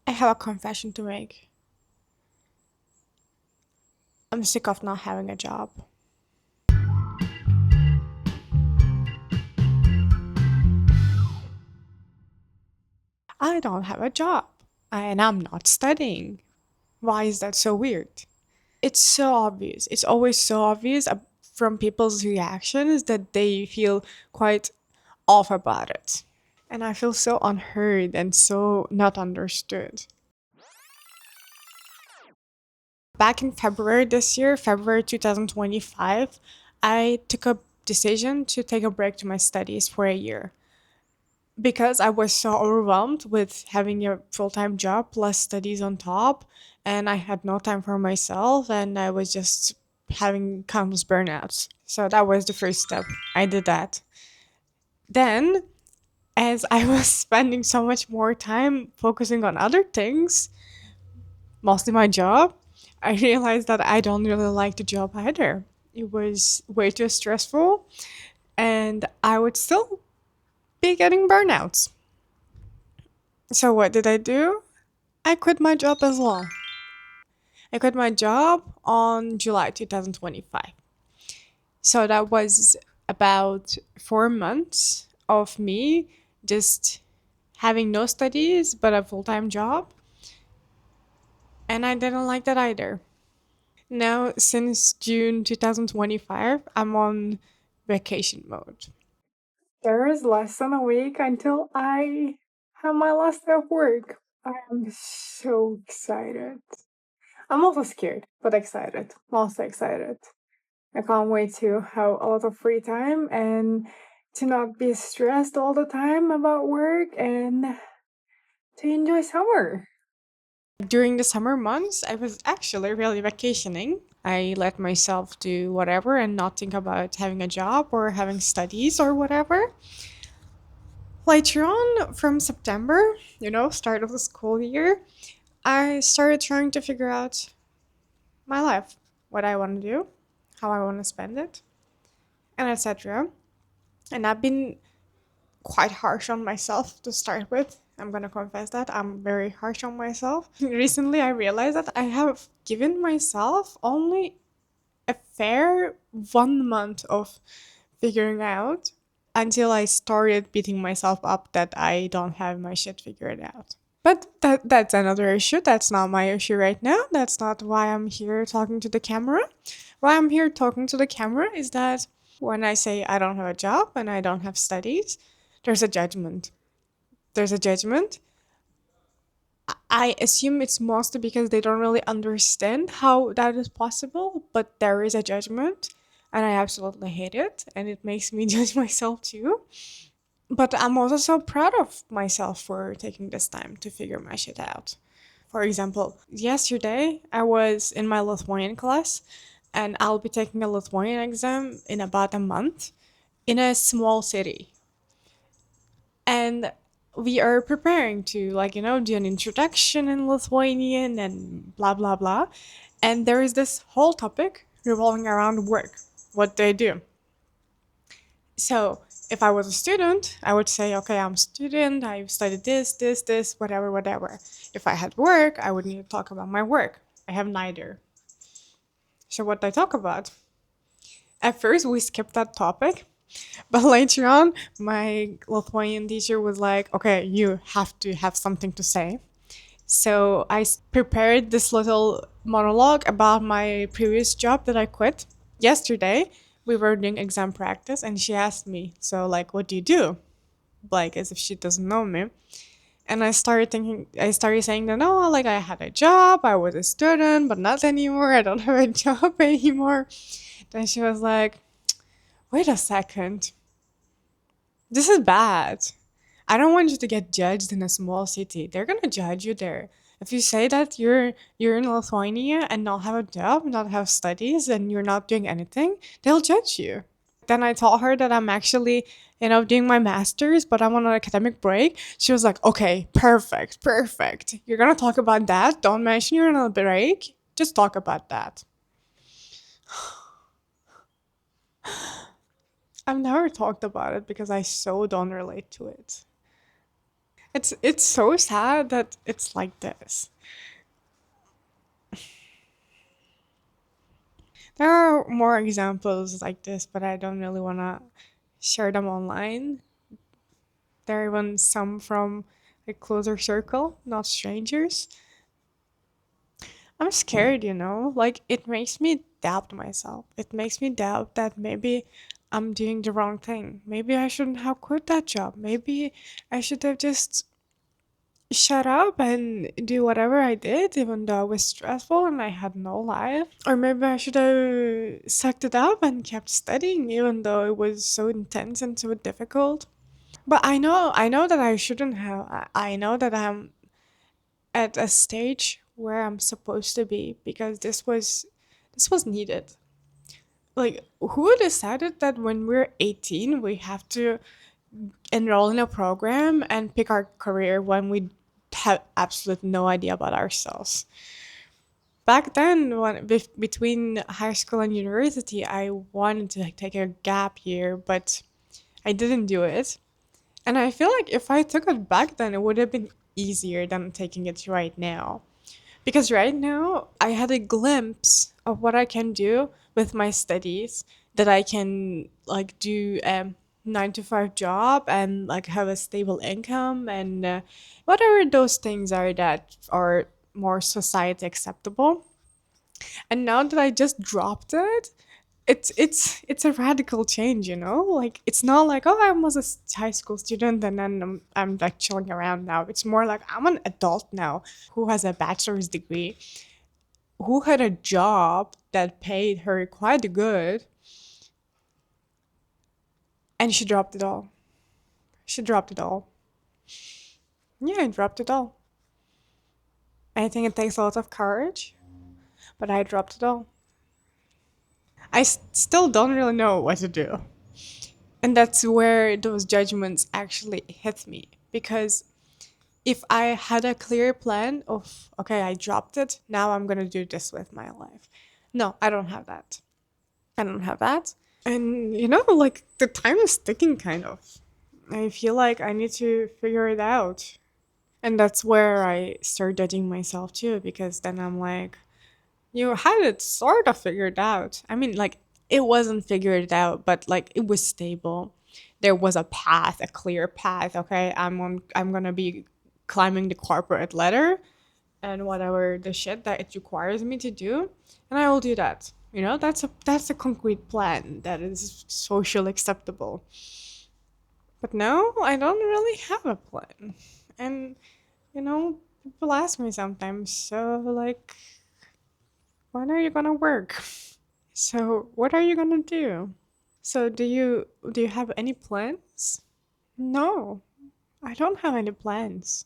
I have a confession to make. I'm sick of not having a job. I don't have a job and I'm not studying. Why is that so weird? It's so obvious. It's always so obvious from people's reactions that they feel quite off about it. And I feel so unheard and so not understood. Back in February this year, February 2025, I took a decision to take a break to my studies for a year because I was so overwhelmed with having a full time job plus studies on top, and I had no time for myself, and I was just having countless burnouts. So that was the first step. I did that. Then, as I was spending so much more time focusing on other things, mostly my job, I realized that I don't really like the job either. It was way too stressful, and I would still be getting burnouts. So, what did I do? I quit my job as well. I quit my job on July 2025. So, that was about 4 months of me just having no studies but a full time job. And I didn't like that either. Now, since June 2025, I'm on vacation mode. There is less than a week until I have my last day of work. I am so excited. I'm also scared, but excited. Mostly excited. I can't wait to have a lot of free time and to not be stressed all the time about work and to enjoy summer. During the summer months, I was actually really vacationing. I let myself do whatever and not think about having a job or having studies or whatever. Later on, from September, start of the school year, I started trying to figure out my life, what I want to do, how I want to spend it, and etc. And I've been quite harsh on myself to start with. I'm gonna confess that I'm very harsh on myself. Recently, I realized that I have given myself only a fair 1 month of figuring out until I started beating myself up that I don't have my shit figured out. But that's another issue. That's not my issue right now. That's not why I'm here talking to the camera. Why I'm here talking to the camera is that when I say I don't have a job and I don't have studies, there's a judgment. There's a judgment. I assume it's mostly because they don't really understand how that is possible, but there is a judgment, and I absolutely hate it, and it makes me judge myself too. But I'm also so proud of myself for taking this time to figure my shit out. For example, yesterday I was in my Lithuanian class, and I'll be taking a Lithuanian exam in about a month in a small city. And we are preparing to, like, do an introduction in Lithuanian and blah blah blah. And there is this whole topic revolving around work, what they do. So if I was a student, I would say, okay, I'm a student, I've studied this, whatever, whatever. If I had work, I would need to talk about my work. I have neither. So what I talk about? At first, we skipped that topic, but later on, my Lithuanian teacher was like, okay, you have to have something to say. So I prepared this little monologue about my previous job that I quit. Yesterday, we were doing exam practice, and she asked me, so, like, what do you do? Like, as if she doesn't know me. And I started saying that, no, like, I had a job, I was a student, but not anymore, I don't have a job anymore. Then she was like, wait a second, this is bad. I don't want you to get judged in a small city. They're gonna judge you there. If you say that you're in Lithuania and not have a job, not have studies, and you're not doing anything, they'll judge you. Then I told her that I'm actually, doing my master's, but I'm on an academic break. She was like, okay, perfect, perfect. You're gonna talk about that. Don't mention you're on a break. Just talk about that. I've never talked about it because I so don't relate to it. It's so sad that it's like this. There are more examples like this, but I don't really want to share them online. There are even some from a closer circle, not strangers. I'm scared, like it makes me doubt myself. It makes me doubt that maybe I'm doing the wrong thing. Maybe I shouldn't have quit that job. Maybe I should have just shut up and do whatever I did, even though it was stressful and I had no life. Or maybe I should have sucked it up and kept studying, even though it was so intense and so difficult. But I know that I shouldn't have. I know that I'm at a stage where I'm supposed to be because this was needed. Like, who decided that when we're 18 we have to enroll in a program and pick our career when we have absolutely no idea about ourselves? Back then, between high school and university, I wanted to take a gap year, but I didn't do it. And I feel like if I took it back then, it would have been easier than taking it right now. Because right now, I had a glimpse of what I can do with my studies, that I can like do a 9 to 5 job and like have a stable income and whatever those things are that are more society acceptable. And now that I just dropped it, it's a radical change. Like it's not like, oh, I was a high school student and then I'm like chilling around now. It's more like I'm an adult now who has a bachelor's degree, who had a job that paid her quite good, and she dropped it all. She dropped it all. Yeah, I dropped it all. I think it takes a lot of courage, but I dropped it all. I still don't really know what to do. And that's where those judgments actually hit me. Because if I had a clear plan of, okay, I dropped it, now I'm gonna do this with my life. No, I don't have that. I don't have that. And like the time is ticking kind of. I feel like I need to figure it out. And that's where I start judging myself too, because then I'm like, you had it sort of figured out. I mean, like, it wasn't figured out, but like it was stable. There was a path, a clear path. Okay, I'm gonna be climbing the corporate ladder and whatever the shit that it requires me to do, and I will do that. That's a concrete plan that is socially acceptable. But no, I don't really have a plan. And people ask me sometimes, so like, when are you gonna work? So what are you gonna do? So do you have any plans? No, I don't have any plans.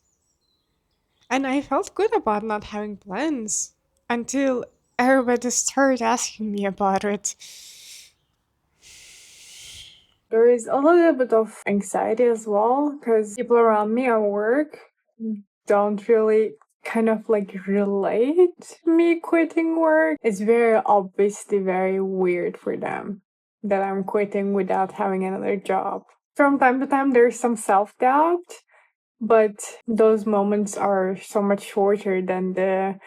And I felt good about not having plans until everybody started asking me about it. There is a little bit of anxiety as well because people around me at work don't really kind of like relate me quitting work. It's very obviously very weird for them that I'm quitting without having another job. From time to time, there's some self doubt, but those moments are so much shorter than the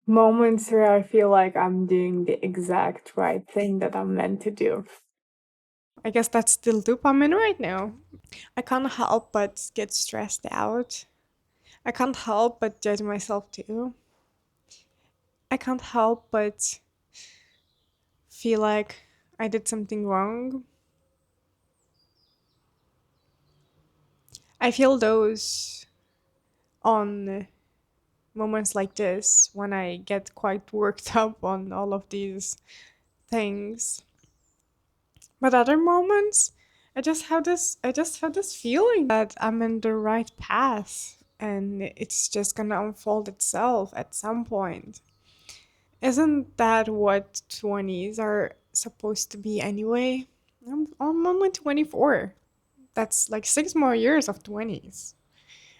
moments where I feel like I'm doing the exact right thing that I'm meant to do. I guess that's the loop I'm in right now. I can't help but get stressed out. I can't help but judge myself too. I can't help but feel like I did something wrong. I feel those on moments like this when I get quite worked up on all of these things. But other moments, I just have this feeling that I'm in the right path and it's just gonna unfold itself at some point. Isn't that what 20s are supposed to be anyway? I'm only 24. That's like 6 more years of 20s.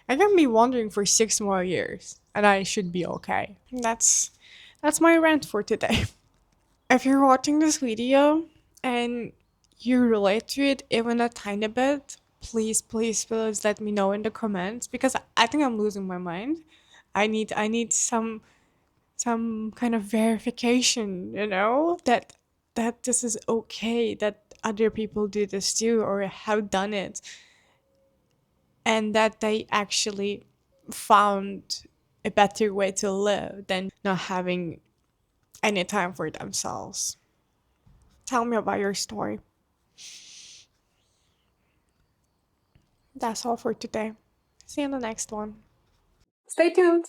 I can be wandering for 6 more years and I should be okay. That's my rant for today. If you're watching this video and you relate to it even a tiny bit, Please, please, please let me know in the comments, because I think I'm losing my mind. I need some kind of verification, that this is okay, that other people do this too, or have done it, and that they actually found a better way to live than not having any time for themselves. Tell me about your story. That's all for today. See you in the next one. Stay tuned.